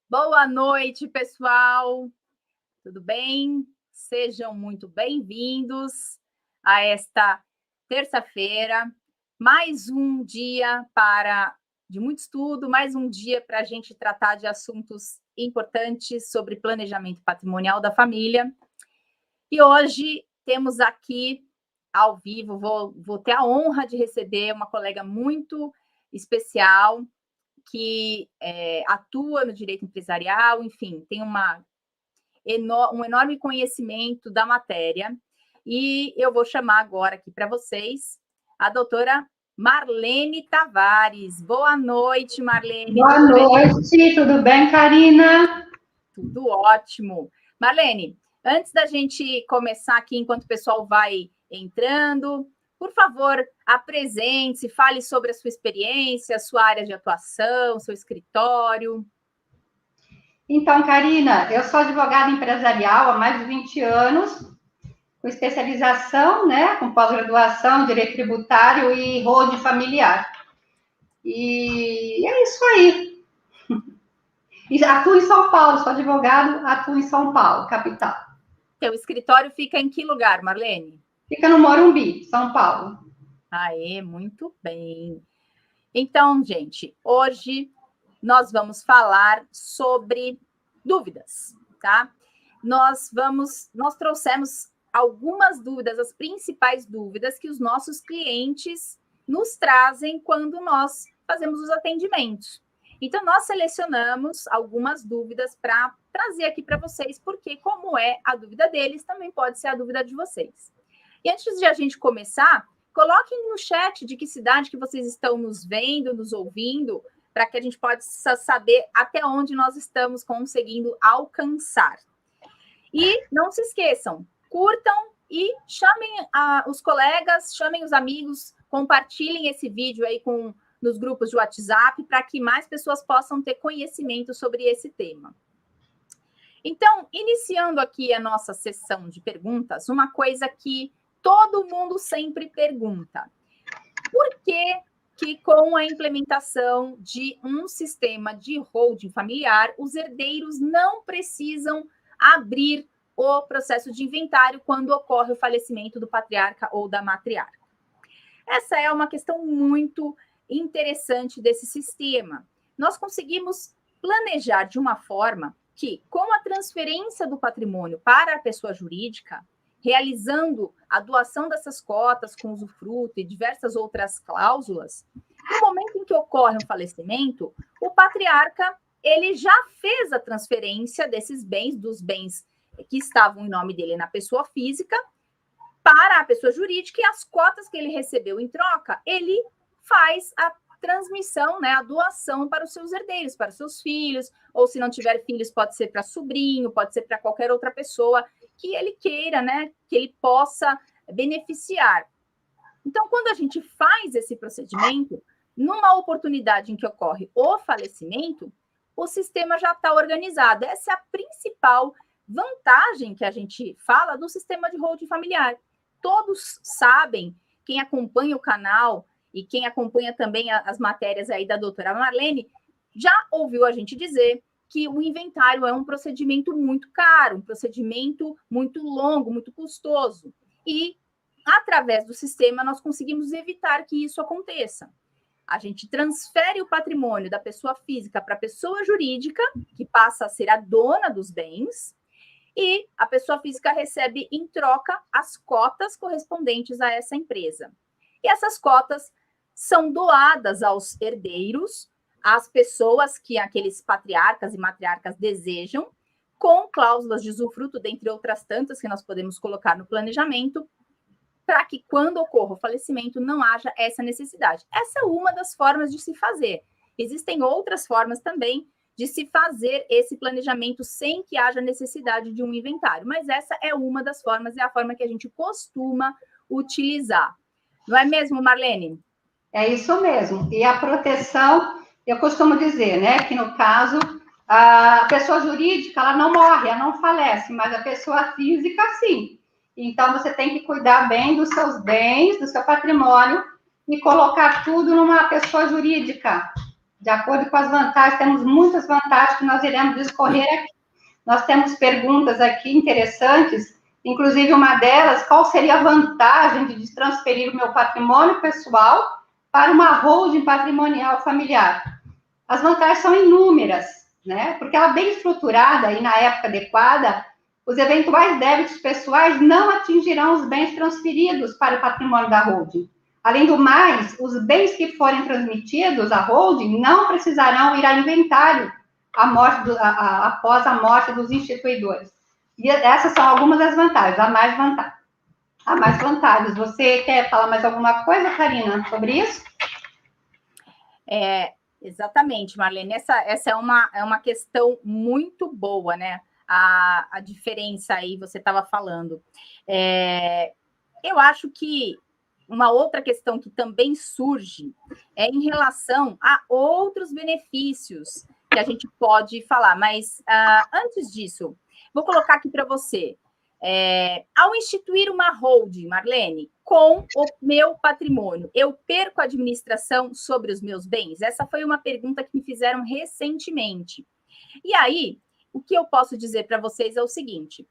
Boa noite, pessoal. Tudo bem? Sejam muito bem-vindos a esta terça-feira. Mais um dia de muito estudo, mais um dia para a gente tratar de assuntos importantes sobre planejamento patrimonial da família. E hoje temos aqui, ao vivo, vou ter a honra de receber uma colega muito especial, que atua no direito empresarial, enfim, tem um enorme conhecimento da matéria. E eu vou chamar agora aqui para vocês a doutora Marlene Tavares. Boa noite, Marlene. Boa noite, tudo bem, Karina? Tudo ótimo. Marlene, antes da gente começar aqui, enquanto o pessoal vai entrando, por favor, apresente-se, fale sobre a sua experiência, a sua área de atuação, seu escritório. Então, Karina, eu sou advogada empresarial há mais de 20 anos, com especialização, né, com pós-graduação em direito tributário e holding familiar. E é isso aí. E atuo em São Paulo, sou advogado, atuo em São Paulo, capital. Seu escritório fica em que lugar, Marlene? Fica no Morumbi, São Paulo. Aê, muito bem. Então, gente, hoje nós vamos falar sobre dúvidas, tá? Nós trouxemos algumas dúvidas, as principais dúvidas que os nossos clientes nos trazem quando nós fazemos os atendimentos. Então, nós selecionamos algumas dúvidas para trazer aqui para vocês, porque como é a dúvida deles, também pode ser a dúvida de vocês. E antes de a gente começar, coloquem no chat de que cidade que vocês estão nos vendo, nos ouvindo, para que a gente possa saber até onde nós estamos conseguindo alcançar. E não se esqueçam, curtam e chamem os colegas, chamem os amigos, compartilhem esse vídeo aí nos grupos de WhatsApp para que mais pessoas possam ter conhecimento sobre esse tema. Então, iniciando aqui a nossa sessão de perguntas, uma coisa que todo mundo sempre pergunta: por que com a implementação de um sistema de holding familiar, os herdeiros não precisam abrir o processo de inventário quando ocorre o falecimento do patriarca ou da matriarca? Essa é uma questão muito interessante desse sistema. Nós conseguimos planejar de uma forma que, com a transferência do patrimônio para a pessoa jurídica, realizando a doação dessas cotas com usufruto e diversas outras cláusulas, no momento em que ocorre um falecimento, o patriarca ele já fez a transferência desses bens, dos bens que estavam em nome dele na pessoa física, para a pessoa jurídica, e as cotas que ele recebeu em troca, ele faz a transmissão, né, a doação para os seus herdeiros, para os seus filhos, ou se não tiver filhos, pode ser para sobrinho, pode ser para qualquer outra pessoa que ele queira, né, que ele possa beneficiar. Então, quando a gente faz esse procedimento, numa oportunidade em que ocorre o falecimento, o sistema já está organizado. Essa é a principal vantagem que a gente fala do sistema de holding familiar. Todos sabem, quem acompanha o canal e quem acompanha também as matérias aí da doutora Marlene, já ouviu a gente dizer que o inventário é um procedimento muito caro, um procedimento muito longo, muito custoso. E, através do sistema, nós conseguimos evitar que isso aconteça. A gente transfere o patrimônio da pessoa física para a pessoa jurídica, que passa a ser a dona dos bens, e a pessoa física recebe em troca as cotas correspondentes a essa empresa. E essas cotas são doadas aos herdeiros, às pessoas que aqueles patriarcas e matriarcas desejam, com cláusulas de usufruto, dentre outras tantas que nós podemos colocar no planejamento, para que quando ocorra o falecimento não haja essa necessidade. Essa é uma das formas de se fazer. Existem outras formas também de se fazer esse planejamento sem que haja necessidade de um inventário, mas essa é uma das formas, é a forma que a gente costuma utilizar. Não é mesmo, Marlene? É isso mesmo. E a proteção, eu costumo dizer, né, que no caso, a pessoa jurídica, ela não morre, ela não falece, mas a pessoa física, sim. Então, você tem que cuidar bem dos seus bens, do seu patrimônio e colocar tudo numa pessoa jurídica, de acordo com as vantagens. Temos muitas vantagens que nós iremos discorrer aqui. Nós temos perguntas aqui interessantes, inclusive uma delas, qual seria a vantagem de transferir o meu patrimônio pessoal para uma holding patrimonial familiar? As vantagens são inúmeras, né? Porque ela bem estruturada e na época adequada, os eventuais débitos pessoais não atingirão os bens transferidos para o patrimônio da holding. Além do mais, os bens que forem transmitidos à holding não precisarão ir a inventário após a morte dos instituidores. E essas são algumas das vantagens, há mais vantagens. Você quer falar mais alguma coisa, Karina, sobre isso? Exatamente, Marlene. Essa é uma questão muito boa, né? A diferença aí, você estava falando. Eu acho que uma outra questão que também surge é em relação a outros benefícios que a gente pode falar, mas antes disso, vou colocar aqui para você. Ao instituir uma holding, Marlene, com o meu patrimônio, eu perco a administração sobre os meus bens? Essa foi uma pergunta que me fizeram recentemente. E aí, o que eu posso dizer para vocês é o seguinte: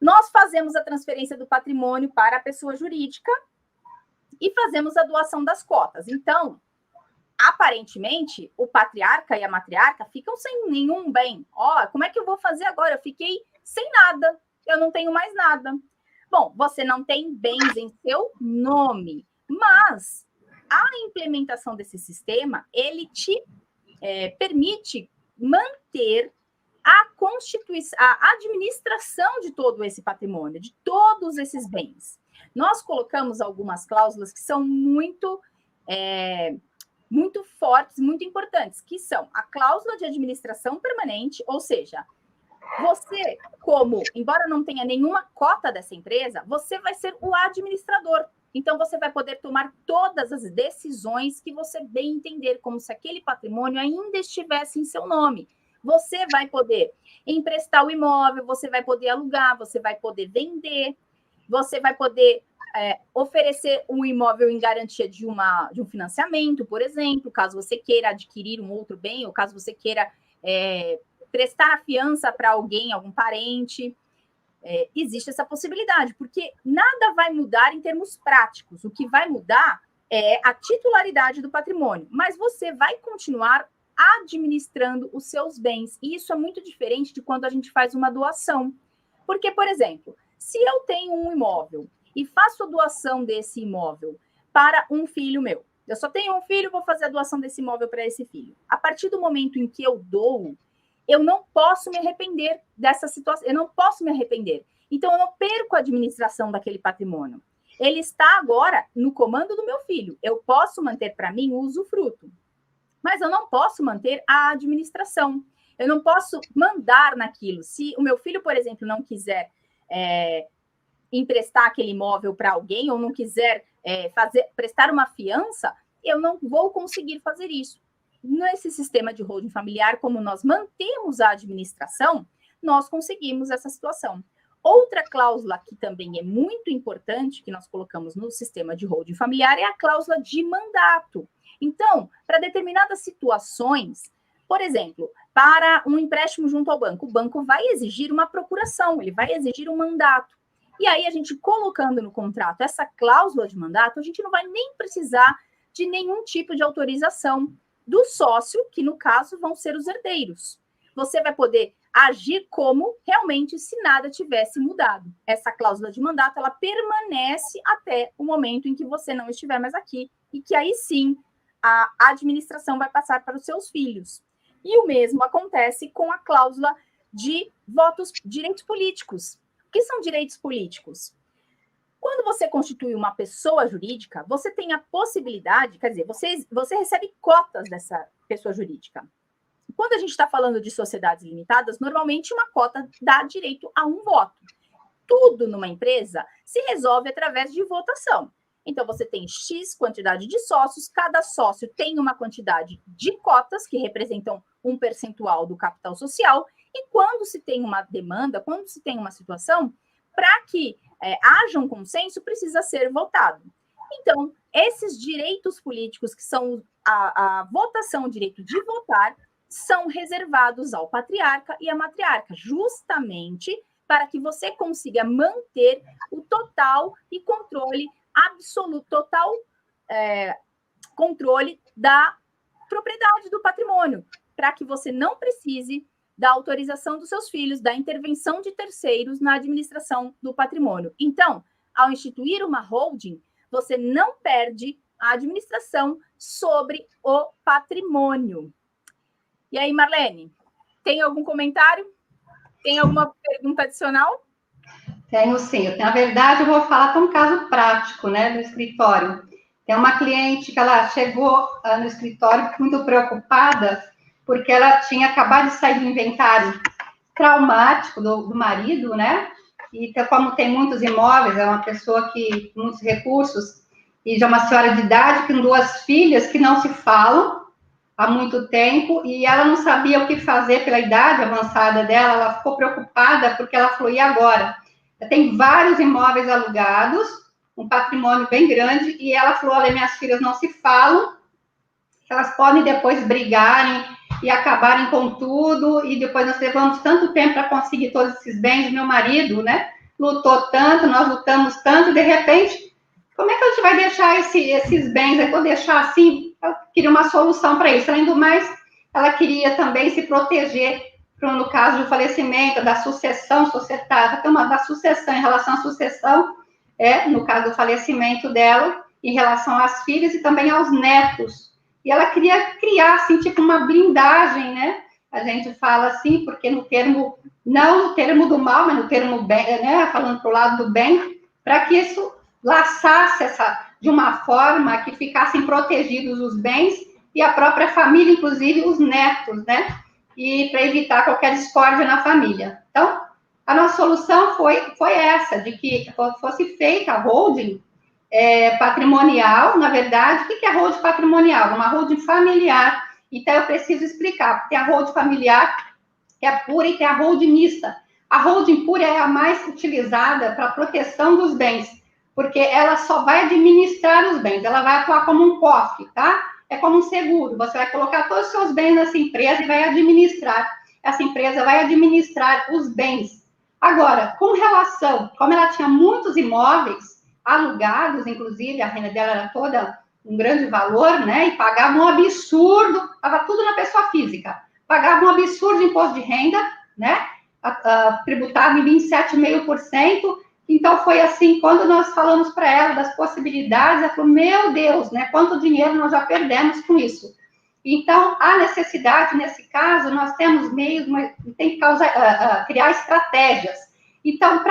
nós fazemos a transferência do patrimônio para a pessoa jurídica e fazemos a doação das cotas. Então, aparentemente, o patriarca e a matriarca ficam sem nenhum bem. Como é que eu vou fazer agora? Eu fiquei sem nada, eu não tenho mais nada. Bom, você não tem bens em seu nome, mas a implementação desse sistema, ele te permite manter a administração de todo esse patrimônio, de todos esses bens. Nós colocamos algumas cláusulas que são muito fortes, muito importantes, que são a cláusula de administração permanente, ou seja, você, embora não tenha nenhuma cota dessa empresa, você vai ser o administrador. Então, você vai poder tomar todas as decisões que você bem entender, como se aquele patrimônio ainda estivesse em seu nome. Você vai poder emprestar o imóvel, você vai poder alugar, você vai poder vender, você vai poder oferecer um imóvel em garantia de um financiamento, por exemplo, caso você queira adquirir um outro bem, ou caso você queira prestar a fiança para alguém, algum parente. Existe essa possibilidade, porque nada vai mudar em termos práticos. O que vai mudar é a titularidade do patrimônio, mas você vai continuar administrando os seus bens. E isso é muito diferente de quando a gente faz uma doação. Porque, por exemplo, se eu tenho um imóvel e faço a doação desse imóvel para um filho meu, eu só tenho um filho, vou fazer a doação desse imóvel para esse filho. A partir do momento em que eu dou, eu não posso me arrepender dessa situação, eu não posso me arrepender. Então, eu não perco a administração daquele patrimônio. Ele está agora no comando do meu filho. Eu posso manter para mim o usufruto, mas eu não posso manter a administração. Eu não posso mandar naquilo. Se o meu filho, por exemplo, não quiser emprestar aquele imóvel para alguém, ou não quiser prestar uma fiança, eu não vou conseguir fazer isso. Nesse sistema de holding familiar, como nós mantemos a administração, nós conseguimos essa situação. Outra cláusula que também é muito importante, que nós colocamos no sistema de holding familiar, é a cláusula de mandato. Então, para determinadas situações, por exemplo, para um empréstimo junto ao banco, o banco vai exigir uma procuração, ele vai exigir um mandato. E aí, a gente colocando no contrato essa cláusula de mandato, a gente não vai nem precisar de nenhum tipo de autorização do sócio, que no caso vão ser os herdeiros. Você vai poder agir como realmente se nada tivesse mudado. Essa cláusula de mandato, ela permanece até o momento em que você não estiver mais aqui, e que aí sim a administração vai passar para os seus filhos. E o mesmo acontece com a cláusula de direitos políticos. O que são direitos políticos? Quando você constitui uma pessoa jurídica, você tem a possibilidade, quer dizer, você recebe cotas dessa pessoa jurídica. Quando a gente está falando de sociedades limitadas, normalmente uma cota dá direito a um voto. Tudo numa empresa se resolve através de votação. Então, você tem X quantidade de sócios, cada sócio tem uma quantidade de cotas, que representam um percentual do capital social, e quando se tem uma demanda, quando se tem uma situação, para que haja um consenso, precisa ser votado. Então, esses direitos políticos, que são a votação, o direito de votar, são reservados ao patriarca e à matriarca, justamente para que você consiga manter o total e controle absoluto, total controle da propriedade do patrimônio, para que você não precise da autorização dos seus filhos, da intervenção de terceiros na administração do patrimônio. Então, ao instituir uma holding, você não perde a administração sobre o patrimônio. E aí, Marlene, tem algum comentário? Tem alguma pergunta adicional? Tenho sim. Na verdade, eu vou falar de um caso prático, né, do escritório. Tem uma cliente que ela chegou no escritório muito preocupada, porque ela tinha acabado de sair do inventário traumático do marido, né? E como tem muitos imóveis, é uma pessoa que tem muitos recursos, e já é uma senhora de idade, com 2 filhas que não se falam há muito tempo, e ela não sabia o que fazer pela idade avançada dela, ela ficou preocupada, porque ela falou, e agora? Tem vários imóveis alugados, um patrimônio bem grande, e ela falou, olha, minhas filhas não se falam, elas podem depois brigarem e acabarem com tudo, e depois nós levamos tanto tempo para conseguir todos esses bens, meu marido, né, lutou tanto, nós lutamos tanto, de repente, como é que a gente vai deixar esses bens? Eu vou deixar assim? Eu queria uma solução para isso. Além do mais, ela queria também se proteger, no caso do falecimento, da sucessão societária, da sucessão, em relação à sucessão, no caso do falecimento dela, em relação às filhas e também aos netos. E ela queria criar, assim, tipo uma blindagem, né? A gente fala assim, porque no termo, não no termo do mal, mas no termo bem, né? Falando para o lado do bem, para que isso laçasse de uma forma que ficassem protegidos os bens e a própria família, inclusive os netos, né? E para evitar qualquer discórdia na família. Então, a nossa solução foi essa, de que fosse feita a holding patrimonial. Na verdade, o que é holding patrimonial? Uma holding familiar. Então, eu preciso explicar, porque tem a holding familiar, que é pura, e tem a holding mista. A holding pura é a mais utilizada para a proteção dos bens, porque ela só vai administrar os bens, ela vai atuar como um cofre, tá? É como um seguro, você vai colocar todos os seus bens nessa empresa e vai administrar. Essa empresa vai administrar os bens. Agora, com relação, como ela tinha muitos imóveis alugados, inclusive, a renda dela era toda um grande valor, né? E pagava um absurdo, estava tudo na pessoa física. Pagava um absurdo de imposto de renda, né? Tributava em 27,5%. Então, foi assim, quando nós falamos para ela das possibilidades, ela falou, meu Deus, né? Quanto dinheiro nós já perdemos com isso. Então, a necessidade, nesse caso, nós temos meios, mas tem que criar estratégias. Então,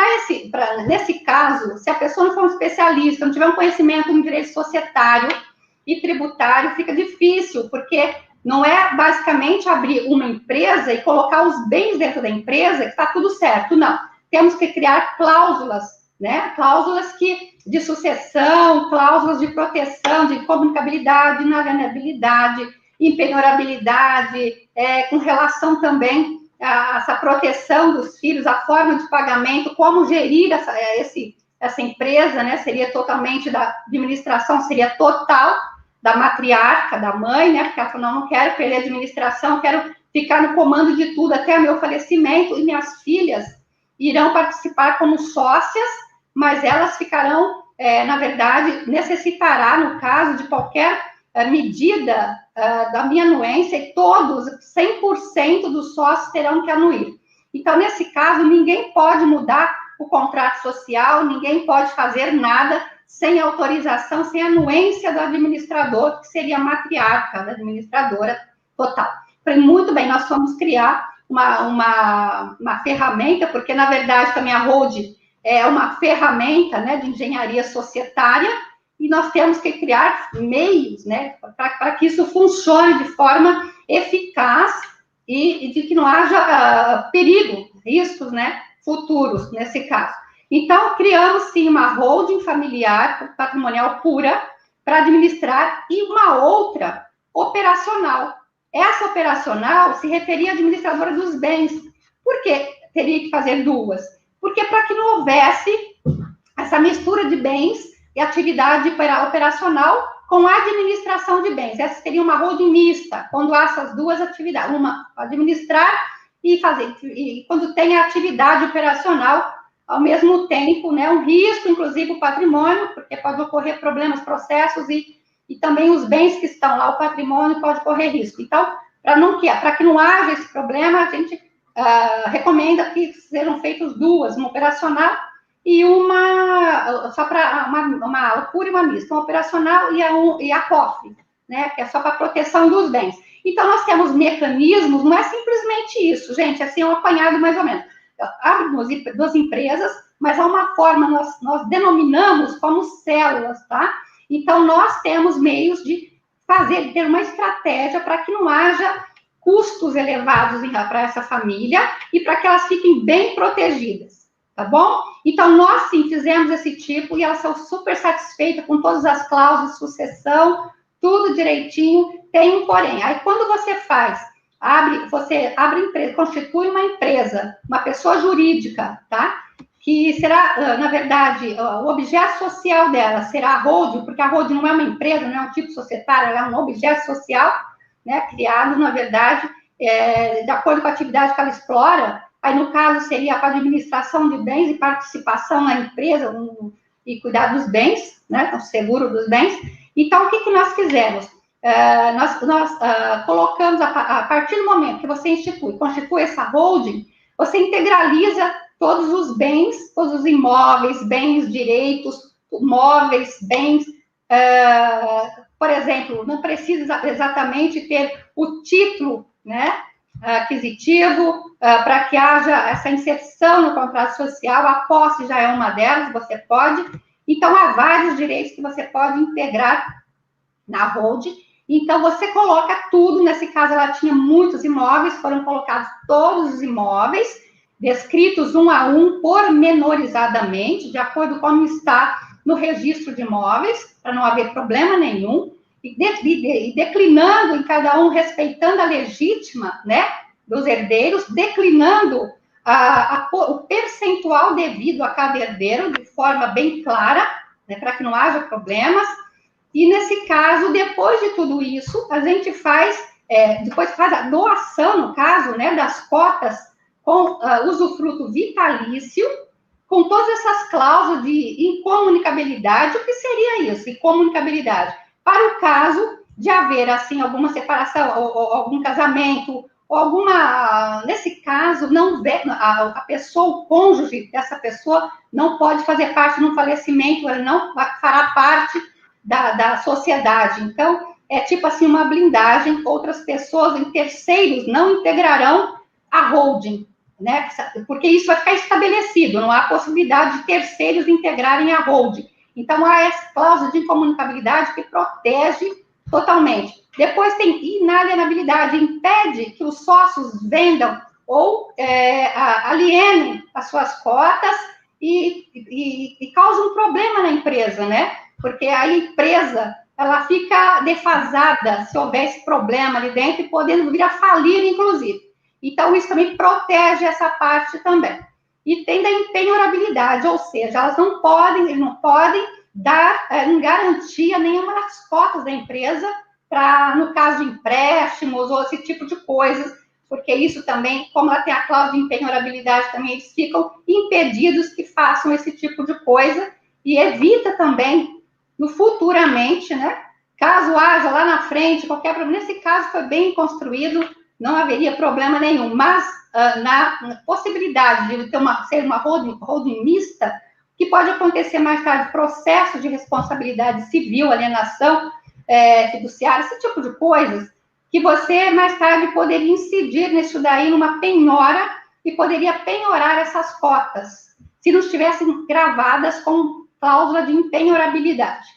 nesse caso, se a pessoa não for um especialista, não tiver um conhecimento no direito societário e tributário, fica difícil, porque não é basicamente abrir uma empresa e colocar os bens dentro da empresa que está tudo certo, não. Temos que criar cláusulas, né? Cláusulas de sucessão, cláusulas de proteção, de comunicabilidade, inalienabilidade, impenhorabilidade, com relação também a essa proteção dos filhos, a forma de pagamento, como gerir essa empresa, né? Seria totalmente da administração, seria total da matriarca, da mãe, né? Porque ela falou, não quero perder a administração, quero ficar no comando de tudo até o meu falecimento, e minhas filhas irão participar como sócias, mas elas ficarão, na verdade, necessitará, no caso de qualquer medida da minha anuência, e todos, 100% dos sócios terão que anuir. Então, nesse caso, ninguém pode mudar o contrato social, ninguém pode fazer nada sem autorização, sem anuência do administrador, que seria a matriarca, da administradora total. Falei, muito bem, nós vamos criar uma ferramenta, porque, na verdade, também a holding é uma ferramenta, né, de engenharia societária, e nós temos que criar meios, né, para que isso funcione de forma eficaz e de que não haja perigo, riscos, né, futuros, nesse caso. Então, criamos, sim, uma holding familiar patrimonial pura para administrar e uma outra operacional. Essa operacional se referia à administradora dos bens. Por que teria que fazer duas? Porque para que não houvesse essa mistura de bens e atividade operacional com a administração de bens. Essa seria uma holding mista, quando há essas duas atividades, uma administrar e fazer, e quando tem a atividade operacional ao mesmo tempo, né, um risco, inclusive, o patrimônio, porque pode ocorrer problemas, processos e também os bens que estão lá, o patrimônio pode correr risco. Então, para que não haja esse problema, a gente recomenda que sejam feitas duas, uma operacional e só para uma pura e uma mista, uma operacional e a cofre, né, que é só para proteção dos bens. Então, nós temos mecanismos, não é simplesmente isso, gente, assim, é um apanhado mais ou menos. Abre duas empresas, mas há uma forma, nós denominamos como células, tá? Então, nós temos meios de ter uma estratégia para que não haja custos elevados para essa família e para que elas fiquem bem protegidas, tá bom? Então, nós sim fizemos esse tipo e elas são super satisfeitas com todas as cláusulas de sucessão, tudo direitinho, tem um porém. Aí, quando você você abre empresa, constitui uma empresa, uma pessoa jurídica, tá? Que será, na verdade, o objeto social dela será a holding, porque a holding não é uma empresa, não é um tipo societário, ela é um objeto social, né, criado, na verdade, de acordo com a atividade que ela explora. Aí, no caso, seria a administração de bens e participação na empresa e cuidar dos bens, né, o seguro dos bens. Então, o que nós fizemos? Nós colocamos, a partir do momento que você constitui essa holding, você integraliza todos os bens, todos os imóveis, bens, direitos, móveis, bens. Por exemplo, não precisa exatamente ter o título, né, aquisitivo, para que haja essa inserção no contrato social. A posse já é uma delas, você pode. Então, há vários direitos que você pode integrar na holding. Então, você coloca tudo. Nesse caso, ela tinha muitos imóveis, foram colocados todos os imóveis, descritos um a um, pormenorizadamente, de acordo com como está no registro de imóveis, para não haver problema nenhum, e declinando em cada um, respeitando a legítima, né, dos herdeiros, declinando o percentual devido a cada herdeiro, de forma bem clara, né, para que não haja problemas. E, nesse caso, depois de tudo isso, a gente depois faz a doação, no caso, né, das cotas com usufruto vitalício, com todas essas cláusulas de incomunicabilidade. O que seria isso, incomunicabilidade? Para o caso de haver, assim, alguma separação, ou algum casamento, ou nesse caso, a pessoa, o cônjuge dessa pessoa, não pode fazer parte de um falecimento, ele não fará parte da sociedade. Então, é tipo assim, uma blindagem, outras pessoas, terceiros, não integrarão a holding, né? Porque isso vai ficar estabelecido, não há possibilidade de terceiros integrarem a holding. Então, há essa cláusula de incomunicabilidade que protege totalmente. Depois tem inalienabilidade, impede que os sócios vendam ou alienem as suas cotas e causa um problema na empresa, né? Porque a empresa, ela fica defasada se houver esse problema ali dentro e podendo vir a falir, inclusive. Então, isso também protege essa parte também. E tem da impenhorabilidade, ou seja, eles não podem dar em garantia nenhuma das cotas da empresa no caso de empréstimos ou esse tipo de coisas, porque isso também, como ela tem a cláusula de impenhorabilidade, também eles ficam impedidos que façam esse tipo de coisa e evita também futuramente, né? Caso haja lá na frente qualquer problema, nesse caso foi bem construído, não haveria problema nenhum, mas na possibilidade de ser uma holding mista, que pode acontecer mais tarde, processo de responsabilidade civil, alienação fiduciária, esse tipo de coisas, que você mais tarde poderia incidir nisso daí numa penhora e poderia penhorar essas cotas, se não estivessem gravadas com cláusula de impenhorabilidade.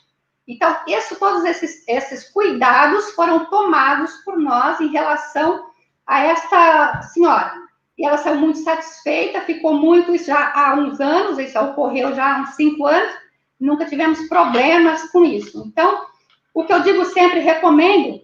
Então, todos esses cuidados foram tomados por nós em relação a esta senhora. E ela saiu muito satisfeita, ficou muito, já há uns anos, isso ocorreu já há uns 5 anos, nunca tivemos problemas com isso. Então, o que eu digo sempre, recomendo,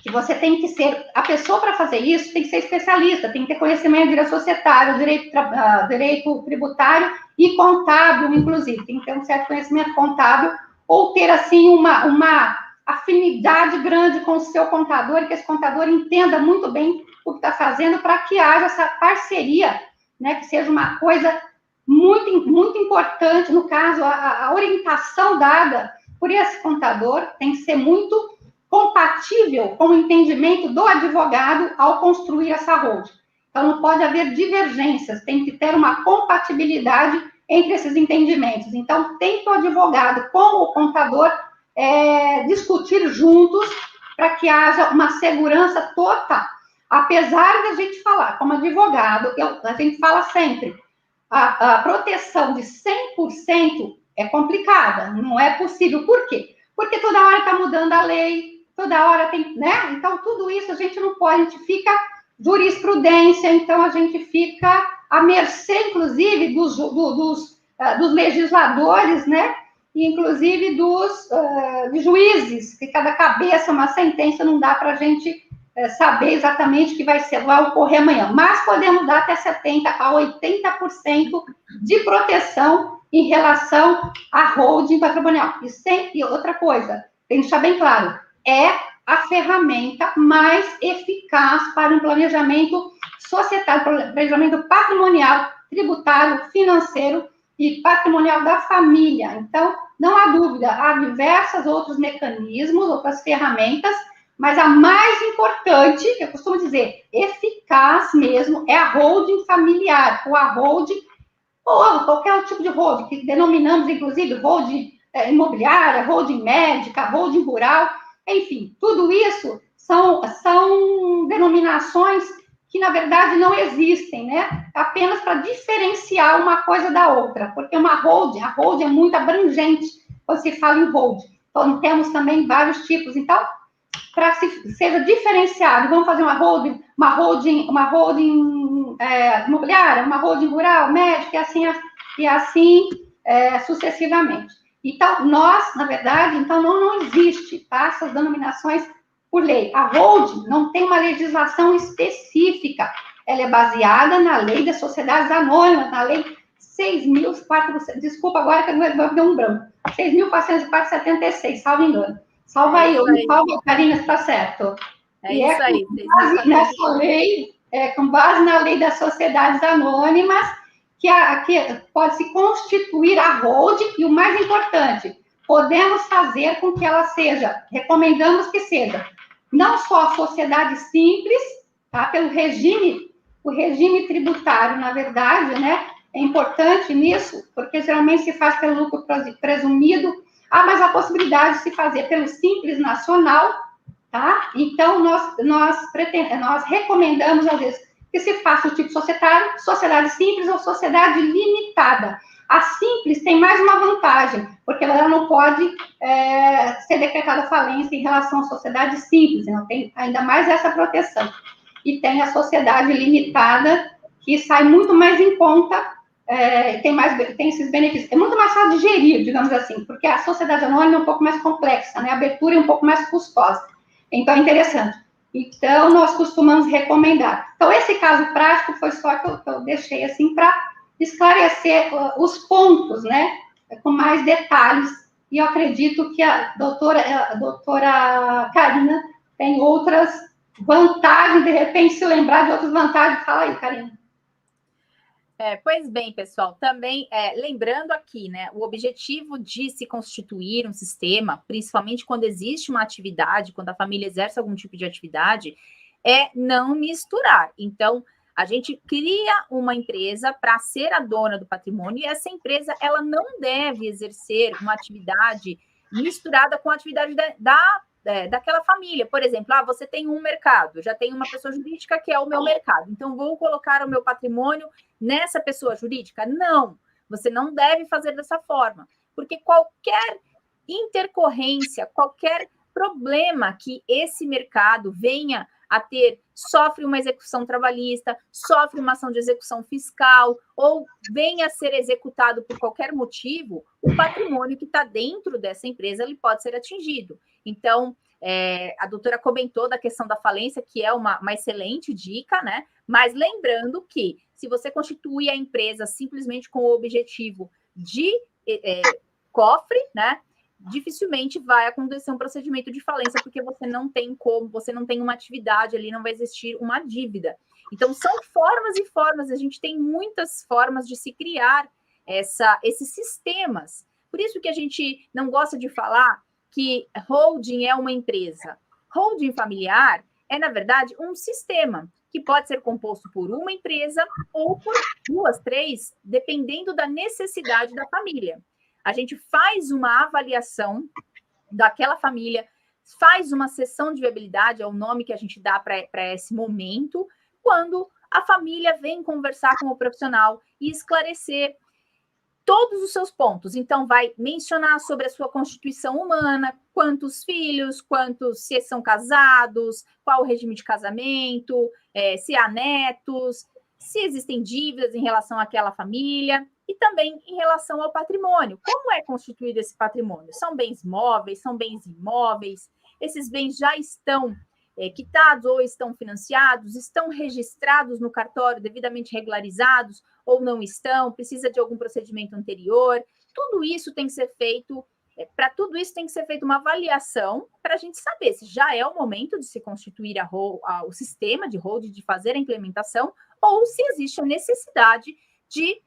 que você tem que ser, a pessoa para fazer isso tem que ser especialista, tem que ter conhecimento de direito societário, direito tributário e contábil, inclusive, tem que ter um certo conhecimento contábil, ou ter, assim, uma afinidade grande com o seu contador, e que esse contador entenda muito bem o que está fazendo, para que haja essa parceria, né, que seja uma coisa muito, muito importante. No caso, a orientação dada por esse contador tem que ser muito compatível com o entendimento do advogado ao construir essa holding. Então, não pode haver divergências, tem que ter uma compatibilidade entre esses entendimentos. Então, tem que o advogado com o contador discutir juntos para que haja uma segurança total. Apesar de a gente falar, como advogado, a gente fala sempre, a proteção de 100% é complicada, não é possível. Por quê? Porque toda hora está mudando a lei, toda hora tem, né? Então, tudo isso a gente não pode, a gente fica jurisprudência, então a gente fica à mercê, inclusive, dos legisladores, né? E, inclusive, dos juízes, que cada cabeça, uma sentença, não dá para a gente saber exatamente o que vai ocorrer amanhã. Mas podemos dar até 70% a 80% de proteção em relação à holding patrimonial. E outra coisa, tem que deixar bem claro, é a ferramenta mais eficaz para um planejamento societário, planejamento patrimonial, tributário, financeiro e patrimonial da família. Então, não há dúvida, há diversos outros mecanismos, outras ferramentas, mas a mais importante, que eu costumo dizer, eficaz mesmo, é a holding familiar, ou a holding, ou qualquer tipo de holding, que denominamos, inclusive, holding imobiliária, holding médica, holding rural, enfim, tudo isso são denominações que, na verdade, não existem, né? Apenas para diferenciar uma coisa da outra, porque a holding é muito abrangente quando se fala em holding. Então, temos também vários tipos. Então, para que seja diferenciado, vamos fazer uma holding imobiliária, uma holding rural, médica, e assim sucessivamente. Então, na verdade, então não existe, tá, essas denominações por lei. A holding não tem uma legislação específica, ela é baseada na lei das sociedades anônimas, na lei 6.400, desculpa agora que eu dei um branco, 6.476, salvo engano. Salva aí, salva, Karina, está certo. Isso aí. Nessa lei, com base na lei das sociedades anônimas, que pode se constituir a holding, e o mais importante, podemos fazer com que ela seja, recomendamos que seja, não só a sociedade simples, tá, pelo o regime tributário, na verdade, né, é importante nisso, porque geralmente se faz pelo lucro presumido. Mas a possibilidade de se fazer pelo Simples Nacional, tá? Então, nós recomendamos, às vezes, que se faça o tipo societário, sociedade simples ou sociedade limitada. A simples tem mais uma vantagem, porque ela não pode ser decretada falência em relação à sociedade simples, não tem ainda mais essa proteção. E tem a sociedade limitada, que sai muito mais em conta, tem esses benefícios. É muito mais fácil de gerir, digamos assim, porque a sociedade anônima é um pouco mais complexa, né? A abertura é um pouco mais custosa. Então, é interessante. Então, nós costumamos recomendar. Então, esse caso prático foi só que eu deixei, assim, para esclarecer os pontos, né? Com mais detalhes. E eu acredito que a doutora Karina tem outras vantagens, de repente, se lembrar de outras vantagens. Fala aí, Karina. Pois bem, pessoal, também lembrando aqui, né, o objetivo de se constituir um sistema, principalmente quando existe uma atividade, quando a família exerce algum tipo de atividade, é não misturar. Então, a gente cria uma empresa para ser a dona do patrimônio, e essa empresa, ela não deve exercer uma atividade misturada com a atividade daquela família. Por exemplo, você tem um mercado, já tem uma pessoa jurídica que é o meu mercado, então vou colocar o meu patrimônio nessa pessoa jurídica? Não, você não deve fazer dessa forma, porque qualquer intercorrência, qualquer problema que esse mercado venha a ter, sofre uma execução trabalhista, sofre uma ação de execução fiscal, ou venha a ser executado por qualquer motivo, o patrimônio que está dentro dessa empresa ele pode ser atingido. Então, a doutora comentou da questão da falência, que é uma excelente dica, né? Mas lembrando que, se você constitui a empresa simplesmente com o objetivo de cofre, né? Dificilmente vai acontecer um procedimento de falência, porque você não tem uma atividade ali, não vai existir uma dívida. Então, são formas e formas, a gente tem muitas formas de se criar esses sistemas. Por isso que a gente não gosta de falar que holding é uma empresa. Holding familiar é, na verdade, um sistema que pode ser composto por uma empresa ou por 2, 3, dependendo da necessidade da família. A gente faz uma avaliação daquela família, faz uma sessão de viabilidade, é o nome que a gente dá para esse momento, quando a família vem conversar com o profissional e esclarecer todos os seus pontos. Então, vai mencionar sobre a sua constituição humana, quantos filhos, se são casados, qual o regime de casamento, se há netos, se existem dívidas em relação àquela família, e também em relação ao patrimônio. Como é constituído esse patrimônio? São bens móveis, são bens imóveis, esses bens já estão quitados ou estão financiados, estão registrados no cartório devidamente regularizados ou não estão, precisa de algum procedimento anterior. Tudo isso tem que ser feito, para tudo isso tem que ser feita uma avaliação para a gente saber se já é o momento de se constituir o sistema de holding, de fazer a implementação, ou se existe a necessidade de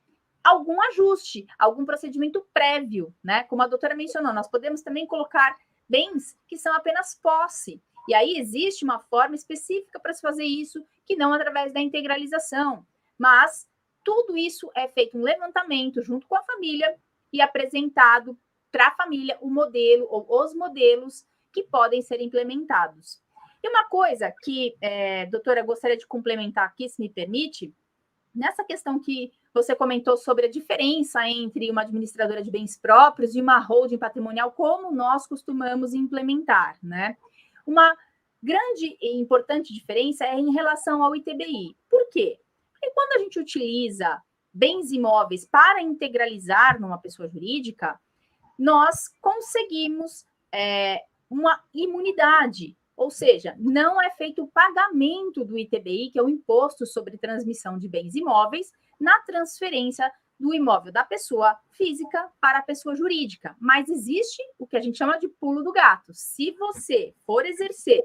algum ajuste, algum procedimento prévio, né? Como a doutora mencionou, nós podemos também colocar bens que são apenas posse. E aí existe uma forma específica para se fazer isso, que não através da integralização. Mas tudo isso é feito um levantamento junto com a família e apresentado para a família o modelo ou os modelos que podem ser implementados. E uma coisa que, doutora, gostaria de complementar aqui, se me permite, nessa questão que você comentou sobre a diferença entre uma administradora de bens próprios e uma holding patrimonial, como nós costumamos implementar, né? Uma grande e importante diferença é em relação ao ITBI. Por quê? Porque quando a gente utiliza bens imóveis para integralizar numa pessoa jurídica, nós conseguimos uma imunidade, ou seja, não é feito o pagamento do ITBI, que é o Imposto sobre Transmissão de Bens Imóveis, na transferência do imóvel da pessoa física para a pessoa jurídica. Mas existe o que a gente chama de pulo do gato. Se você for exercer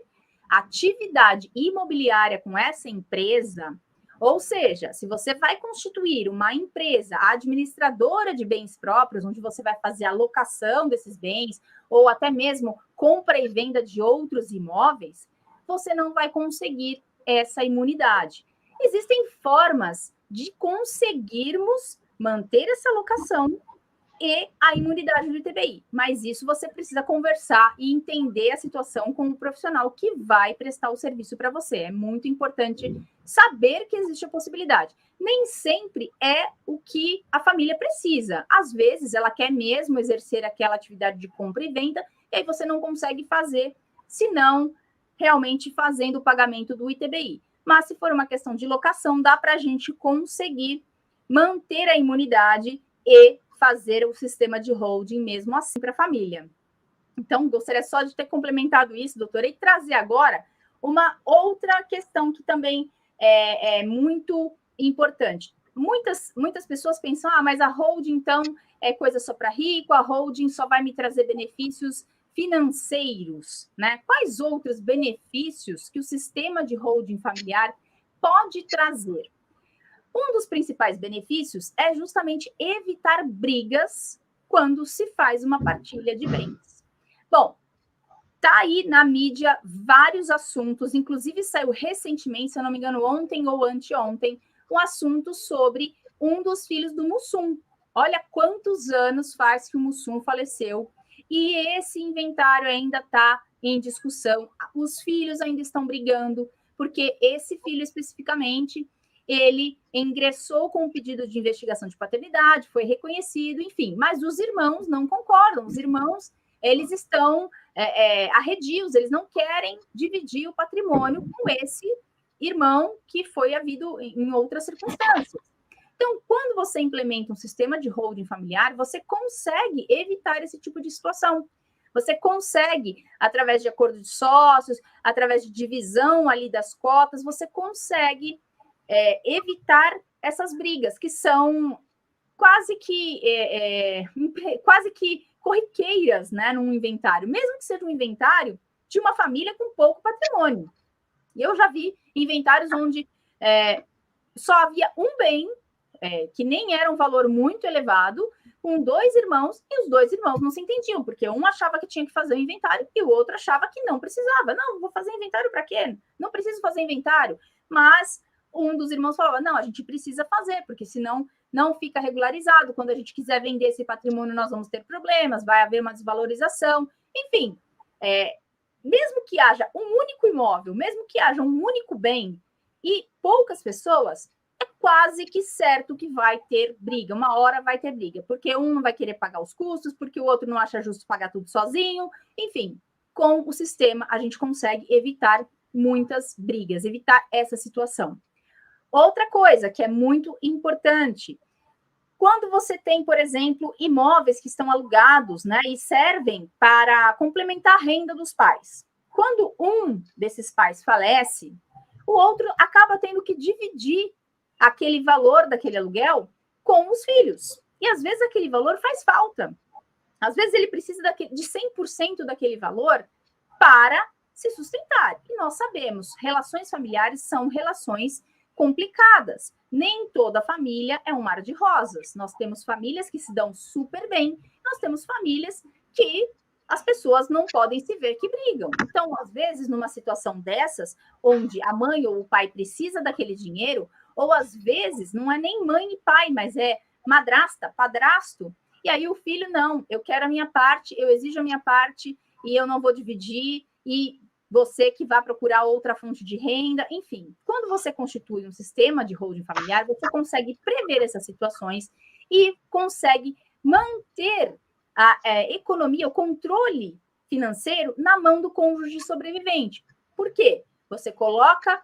atividade imobiliária com essa empresa, ou seja, se você vai constituir uma empresa administradora de bens próprios, onde você vai fazer a locação desses bens, ou até mesmo compra e venda de outros imóveis, você não vai conseguir essa imunidade. Existem formas de conseguirmos manter essa locação e a imunidade do ITBI, mas isso você precisa conversar e entender a situação com o profissional que vai prestar o serviço para você. É muito importante saber que existe a possibilidade. Nem sempre é o que a família precisa. Às vezes, ela quer mesmo exercer aquela atividade de compra e venda, e aí você não consegue fazer, senão realmente fazendo o pagamento do ITBI. Mas se for uma questão de locação, dá para a gente conseguir manter a imunidade e fazer o sistema de holding mesmo assim para a família. Então, gostaria só de ter complementado isso, doutora, e trazer agora uma outra questão que também é muito importante. Muitas pessoas pensam, mas a holding, então, é coisa só para rico, a holding só vai me trazer benefícios financeiros, né? Quais outros benefícios que o sistema de holding familiar pode trazer? Um dos principais benefícios é justamente evitar brigas quando se faz uma partilha de bens. Bom, tá aí na mídia vários assuntos, inclusive saiu recentemente, se eu não me engano, ontem ou anteontem, um assunto sobre um dos filhos do Mussum. Olha quantos anos faz que o Mussum faleceu e esse inventário ainda está em discussão, os filhos ainda estão brigando, porque esse filho especificamente, ele ingressou com um pedido de investigação de paternidade, foi reconhecido, enfim, mas os irmãos não concordam, os irmãos, eles estão arredios, eles não querem dividir o patrimônio com esse irmão que foi havido em outras circunstâncias. Então, quando você implementa um sistema de holding familiar, você consegue evitar esse tipo de situação. Você consegue, através de acordo de sócios, através de divisão ali das cotas, você consegue evitar essas brigas, que são quase que corriqueiras, né, num inventário, mesmo que seja um inventário de uma família com pouco patrimônio. E eu já vi inventários onde só havia um bem, que nem era um valor muito elevado, com 2 irmãos, e os 2 irmãos não se entendiam, porque um achava que tinha que fazer o inventário e o outro achava que não precisava. Não, vou fazer inventário para quê? Não preciso fazer inventário. Mas um dos irmãos falava, não, a gente precisa fazer, porque senão não fica regularizado. Quando a gente quiser vender esse patrimônio, nós vamos ter problemas, vai haver uma desvalorização. Enfim, mesmo que haja um único imóvel, mesmo que haja um único bem e poucas pessoas, é quase que certo que vai ter briga. Uma hora vai ter briga, porque um não vai querer pagar os custos, porque o outro não acha justo pagar tudo sozinho. Enfim, com o sistema, a gente consegue evitar muitas brigas, evitar essa situação. Outra coisa que é muito importante, quando você tem, por exemplo, imóveis que estão alugados, né, e servem para complementar a renda dos pais. Quando um desses pais falece, o outro acaba tendo que dividir aquele valor daquele aluguel com os filhos. E às vezes aquele valor faz falta. Às vezes ele precisa de 100% daquele valor para se sustentar. E nós sabemos, relações familiares são relações complicadas. Nem toda família é um mar de rosas. Nós temos famílias que se dão super bem, nós temos famílias que as pessoas não podem se ver que brigam. Então, às vezes, numa situação dessas, onde a mãe ou o pai precisa daquele dinheiro, ou às vezes não é nem mãe e pai, mas é madrasta, padrasto, e aí o filho, não, eu quero a minha parte, eu exijo a minha parte, e eu não vou dividir, e você que vai procurar outra fonte de renda, enfim. Quando você constitui um sistema de holding familiar, você consegue prever essas situações e consegue manter a economia, o controle financeiro na mão do cônjuge sobrevivente. Por quê? Você coloca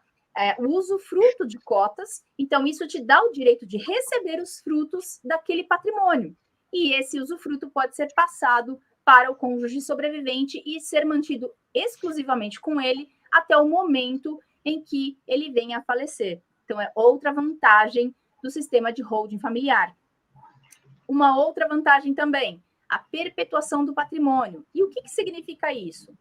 o usufruto de cotas, então isso te dá o direito de receber os frutos daquele patrimônio. E esse usufruto pode ser passado para o cônjuge sobrevivente e ser mantido exclusivamente com ele até o momento em que ele venha a falecer. Então, é outra vantagem do sistema de holding familiar. Uma outra vantagem também, a perpetuação do patrimônio. E o que significa isso?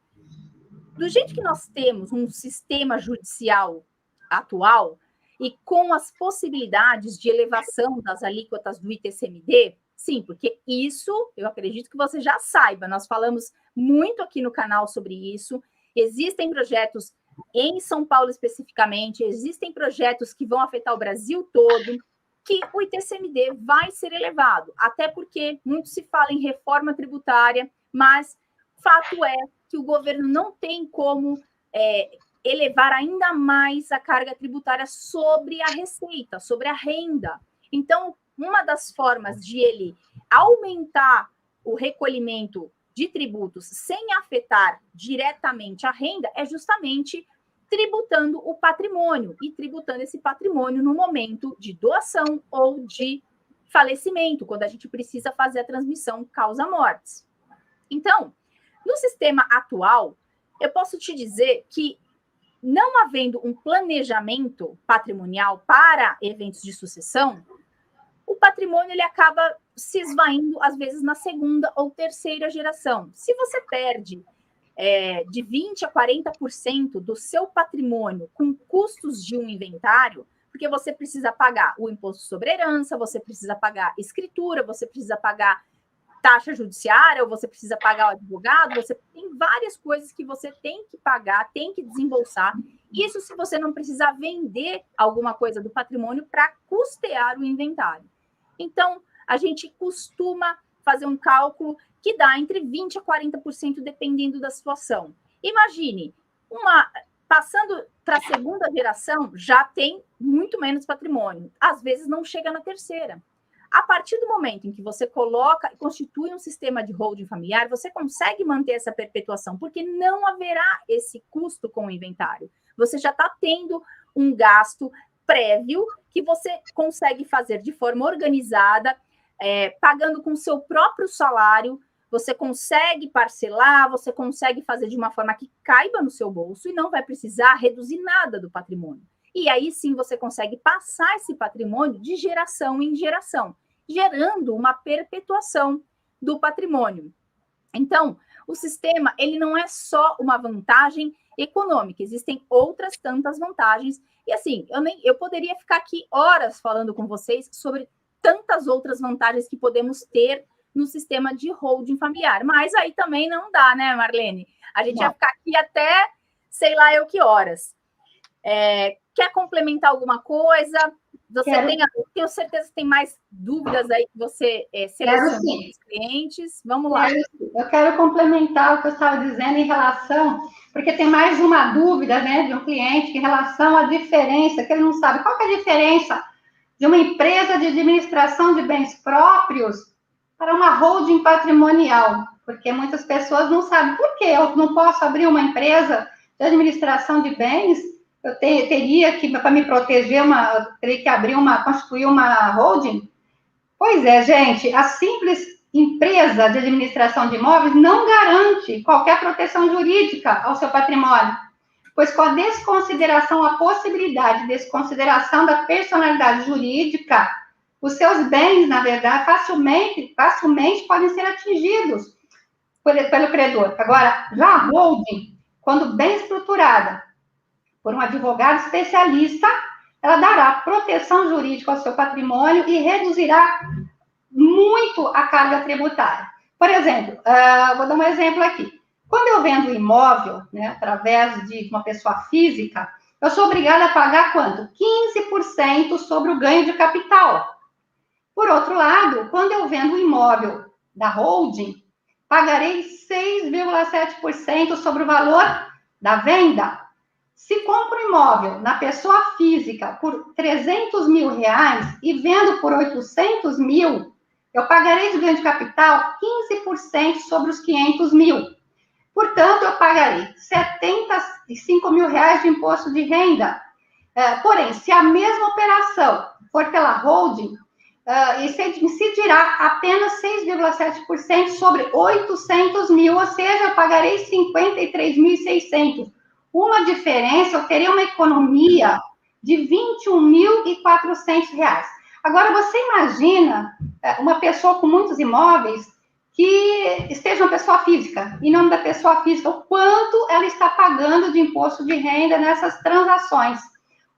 Do jeito que nós temos um sistema judicial atual e com as possibilidades de elevação das alíquotas do ITCMD, sim, porque isso, eu acredito que você já saiba, nós falamos muito aqui no canal sobre isso, existem projetos em São Paulo especificamente, existem projetos que vão afetar o Brasil todo, que o ITCMD vai ser elevado, até porque muito se fala em reforma tributária, mas fato é que o governo não tem como elevar ainda mais a carga tributária sobre a receita, sobre a renda. Então, uma das formas de ele aumentar o recolhimento de tributos sem afetar diretamente a renda é justamente tributando o patrimônio e tributando esse patrimônio no momento de doação ou de falecimento, quando a gente precisa fazer a transmissão causa-mortes. Então, no sistema atual, eu posso te dizer que, não havendo um planejamento patrimonial para eventos de sucessão, o patrimônio ele acaba se esvaindo, às vezes, na segunda ou terceira geração. Se você perde de 20% a 40% do seu patrimônio com custos de um inventário, porque você precisa pagar o imposto sobre herança, você precisa pagar escritura, você precisa pagar taxa judiciária, ou você precisa pagar o advogado, você tem várias coisas que você tem que pagar, tem que desembolsar. Isso se você não precisar vender alguma coisa do patrimônio para custear o inventário. Então, a gente costuma fazer um cálculo que dá entre 20% a 40%, dependendo da situação. Imagine, passando para a segunda geração, já tem muito menos patrimônio. Às vezes não chega na terceira. A partir do momento em que você coloca e constitui um sistema de holding familiar, você consegue manter essa perpetuação, porque não haverá esse custo com o inventário. Você já está tendo um gasto prévio que você consegue fazer de forma organizada, pagando com o seu próprio salário. Você consegue parcelar, você consegue fazer de uma forma que caiba no seu bolso e não vai precisar reduzir nada do patrimônio. E aí sim você consegue passar esse patrimônio de geração em geração, gerando uma perpetuação do patrimônio. Então, o sistema, ele não é só uma vantagem econômica, existem outras tantas vantagens. E assim, eu poderia ficar aqui horas falando com vocês sobre tantas outras vantagens que podemos ter no sistema de holding familiar. Mas aí também não dá, né, Marlene? A gente vai ficar aqui até sei lá eu que horas. Quer complementar alguma coisa? Tenho certeza que tem mais dúvidas aí que você selecionou os clientes. Vamos lá. Eu quero complementar o que eu estava dizendo em relação, porque tem mais uma dúvida, né, de um cliente em relação à diferença, que ele não sabe qual que é a diferença de uma empresa de administração de bens próprios para uma holding patrimonial, porque muitas pessoas não sabem por que eu não posso abrir uma empresa de administração de bens, eu teria que, para me proteger, teria que constituir uma holding. Pois é, gente, a simples empresa de administração de imóveis não garante qualquer proteção jurídica ao seu patrimônio, pois com a desconsideração, a possibilidade de desconsideração da personalidade jurídica, os seus bens, na verdade, facilmente podem ser atingidos pelo credor. Agora, já a holding, quando bem estruturada por um advogado especialista, ela dará proteção jurídica ao seu patrimônio e reduzirá muito a carga tributária. Por exemplo, vou dar um exemplo aqui. Quando eu vendo imóvel, né, através de uma pessoa física, eu sou obrigada a pagar quanto? 15% sobre o ganho de capital. Por outro lado, quando eu vendo o imóvel da holding, pagarei 6,7% sobre o valor da venda. Se compro imóvel na pessoa física por 300 mil reais e vendo por 800 mil, eu pagarei de ganho de capital 15% sobre os 500 mil. Portanto, eu pagarei 75 mil reais de imposto de renda. Porém, se a mesma operação for pela holding, incidirá apenas 6,7% sobre 800 mil, ou seja, eu pagarei 53.600. Uma diferença, eu teria uma economia de 21.400 reais. Agora, você imagina uma pessoa com muitos imóveis que esteja uma pessoa física, em nome da pessoa física, o quanto ela está pagando de imposto de renda nessas transações,